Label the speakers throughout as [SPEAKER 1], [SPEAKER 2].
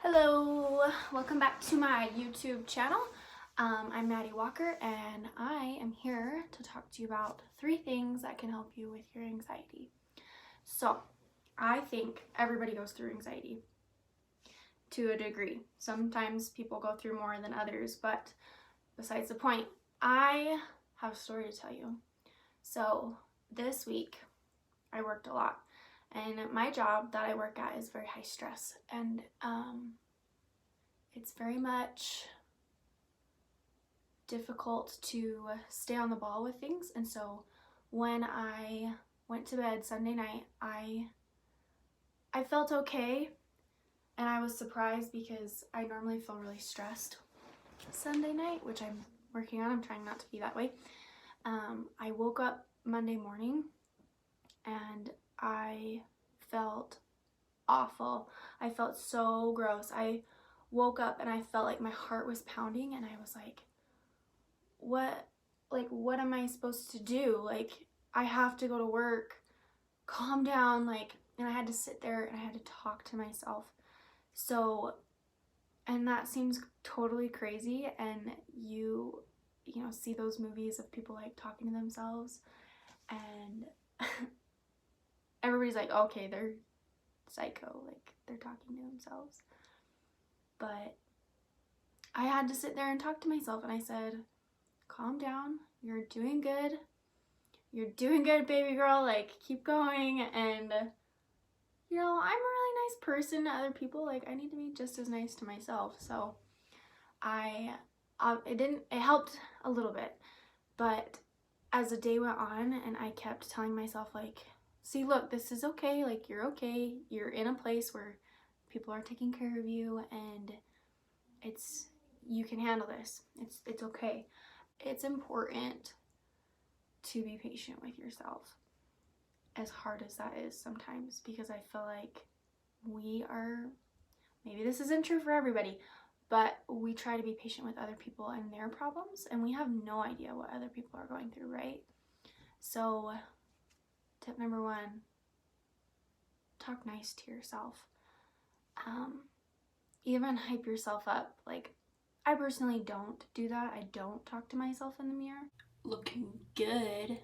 [SPEAKER 1] Hello, welcome back to my YouTube channel. I'm Maddie Walker and I am here to talk to you about 3 things that can help you with your anxiety. So, I think everybody goes through anxiety to a degree. Sometimes people go through more than others, but besides the point, I have a story to tell you. So, this week I worked a lot. And my job that I work at is very high stress, and it's very much difficult to stay on the ball with things. And so when I went to bed Sunday night, I felt okay, and I was surprised because I normally feel really stressed Sunday night, which I'm working on. I'm trying not to be that way. I woke up Monday morning and I felt awful. I felt so gross. I woke up and I felt like my heart was pounding, and I was like, what am I supposed to do? Like, I have to go to work. Calm down. And I had to sit there and I had to talk to myself. So, and that seems totally crazy, and you see those movies of people like talking to themselves, and everybody's like, okay, they're psycho, like they're talking to themselves. But I had to sit there and talk to myself, and I said, calm down, you're doing good, baby girl, like keep going. And I'm a really nice person to other people. Like, I need to be just as nice to myself. So it helped a little bit, but as the day went on and I kept telling myself, like, see, look, this is okay, like you're okay, you're in a place where people are taking care of you, and you can handle this. It's okay. It's important to be patient with yourself, as hard as that is sometimes, because I feel like maybe this isn't true for everybody, but we try to be patient with other people and their problems, and we have no idea what other people are going through, right? So tip number 1, talk nice to yourself. Even hype yourself up. Like, I personally don't do that. I don't talk to myself in the mirror. Looking good.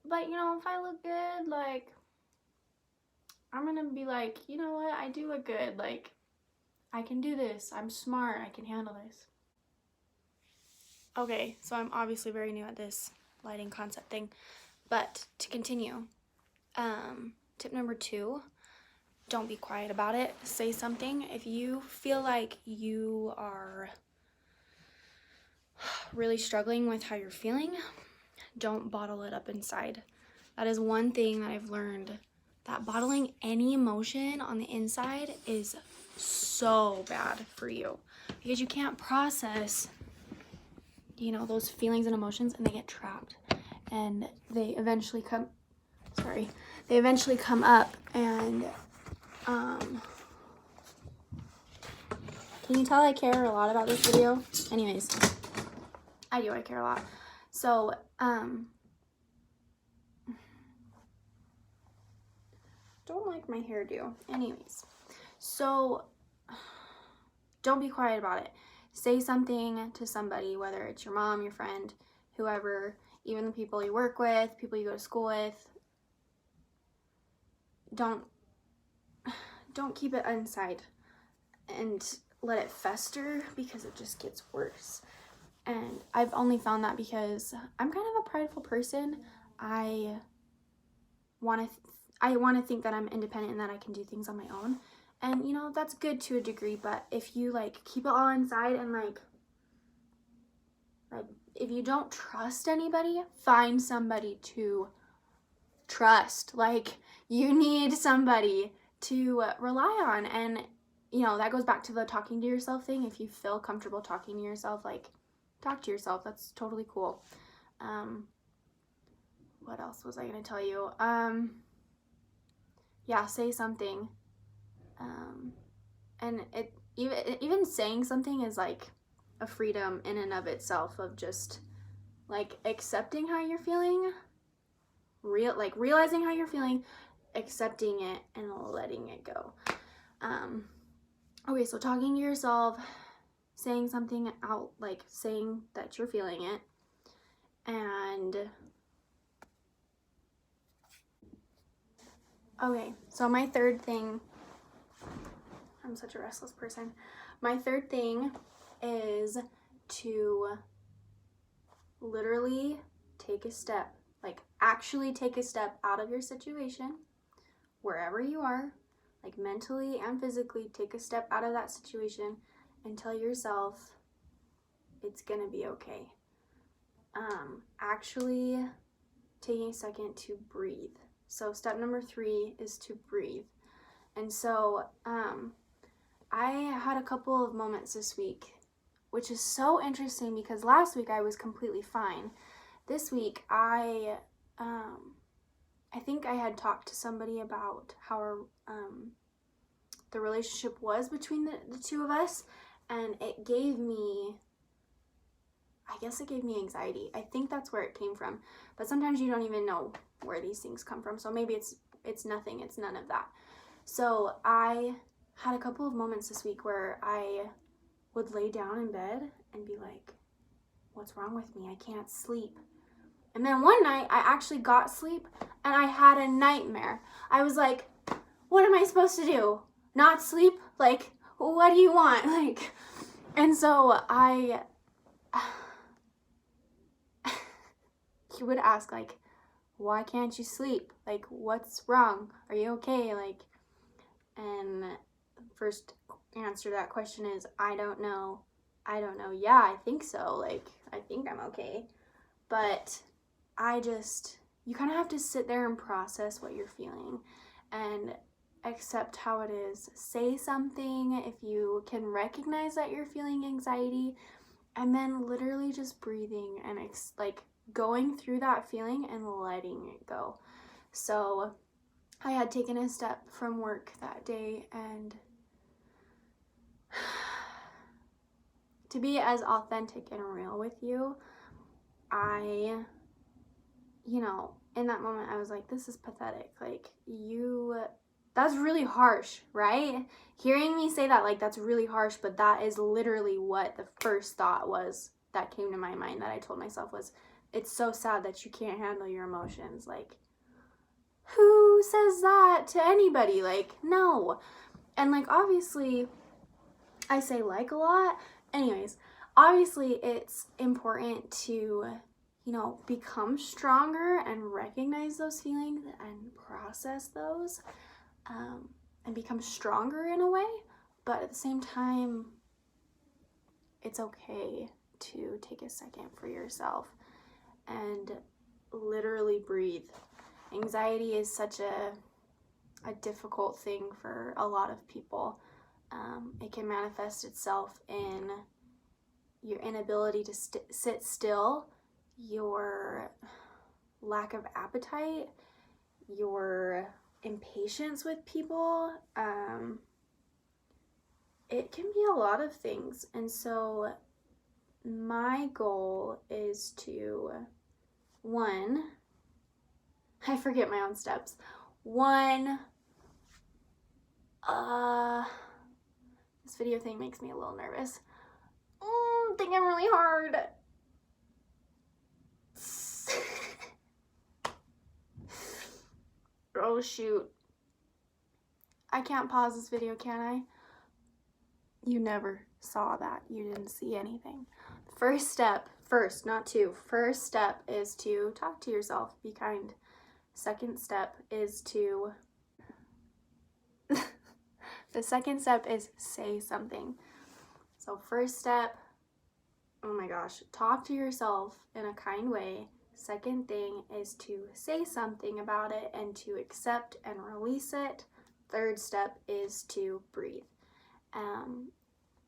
[SPEAKER 1] But if I look good, like, I'm gonna be like, you know what, I do look good. Like, I can do this. I'm smart. I can handle this. Okay, so I'm obviously very new at this lighting concept thing, but to continue, tip number 2, don't be quiet about it. Say something. If you feel like you are really struggling with how you're feeling, don't bottle it up inside. That is one thing that I've learned, that bottling any emotion on the inside is so bad for you, because you can't process those feelings and emotions, and they get trapped, and they eventually come up. And can you tell I care a lot about this video? Anyways, I care a lot. So don't like my hairdo. Anyways, so don't be quiet about it. Say something to somebody, whether it's your mom, your friend, whoever, even the people you work with, people you go to school with. Don't keep it inside and let it fester, because it just gets worse. And I've only found that because I'm kind of a prideful person. I want to think that I'm independent and that I can do things on my own. And that's good to a degree, but if you keep it all inside, and like if you don't trust anybody, find somebody to trust. Like, you need somebody to rely on. And that goes back to the talking to yourself thing. If you feel comfortable talking to yourself, like, talk to yourself. That's totally cool. What else was I gonna tell you? Yeah, say something. And even saying something is like a freedom in and of itself, of just like accepting how you're feeling, realizing how you're feeling, accepting it and letting it go. Okay, so talking to yourself, saying something out, like saying that you're feeling it, and okay, so my third thing, I'm such a restless person. My third thing is to literally take a step, like actually take a step out of your situation, wherever you are, like mentally and physically, take a step out of that situation and tell yourself it's gonna be okay. Actually taking a second to breathe. So step number 3 is to breathe. And so I had a couple of moments this week, which is so interesting because last week I was completely fine. This week I think I had talked to somebody about how the relationship was between the two of us, and it gave me, I guess it gave me anxiety. I think that's where it came from. But sometimes you don't even know where these things come from. So maybe it's nothing. It's none of that. So I had a couple of moments this week where I would lay down in bed and be like, what's wrong with me? I can't sleep. And then one night I actually got sleep and I had a nightmare. I was like, what am I supposed to do? Not sleep? Like, what do you want? Like, and so he would ask, like, why can't you sleep? Like, what's wrong? Are you okay? Like, and first answer to that question is, I don't know. Yeah, I think so. Like, I think I'm okay. But you kind of have to sit there and process what you're feeling and accept how it is. Say something if you can recognize that you're feeling anxiety, and then literally just breathing and going through that feeling and letting it go. So I had taken a step from work that day, and to be as authentic and real with you, in that moment I was like, this is pathetic. Like, that's really harsh, right? Hearing me say that, like, that's really harsh, but that is literally what the first thought was that came to my mind that I told myself was, it's so sad that you can't handle your emotions. Like, who says that to anybody? Like, no. And like, obviously, I say like a lot. Anyways, obviously it's important to, become stronger and recognize those feelings and process those, and become stronger in a way. But at the same time, it's okay to take a second for yourself and literally breathe. Anxiety is such a difficult thing for a lot of people. It can manifest itself in your inability to sit still, your lack of appetite, your impatience with people. It can be a lot of things. And so my goal is to, one, I forget my own steps. One, this video thing makes me a little nervous. I'm thinking really hard. Oh shoot. I can't pause this video, can I? You never saw that. You didn't see anything. First step is to talk to yourself, be kind. Second step is to the second step is say something. So first step, oh my gosh, talk to yourself in a kind way. Second thing is to say something about it and to accept and release it. Third step is to breathe.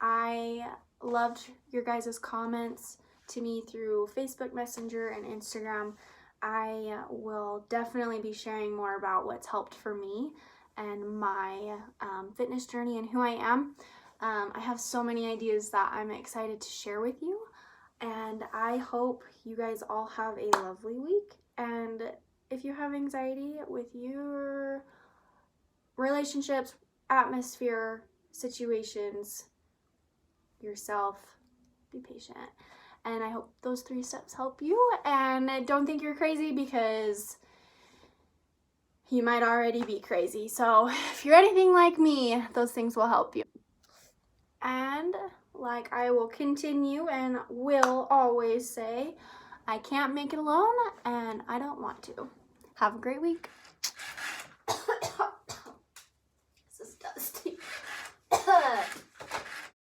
[SPEAKER 1] I loved your guys' comments to me through Facebook Messenger and Instagram. I will definitely be sharing more about what's helped for me and my fitness journey and who I am. I have so many ideas that I'm excited to share with you, and I hope you guys all have a lovely week. And if you have anxiety with your relationships, atmosphere, situations, yourself, be patient. And I hope those 3 steps help you. And don't think you're crazy, because you might already be crazy. So if you're anything like me, those things will help you. And like I will continue and will always say, I can't make it alone, and I don't want to. Have a great week.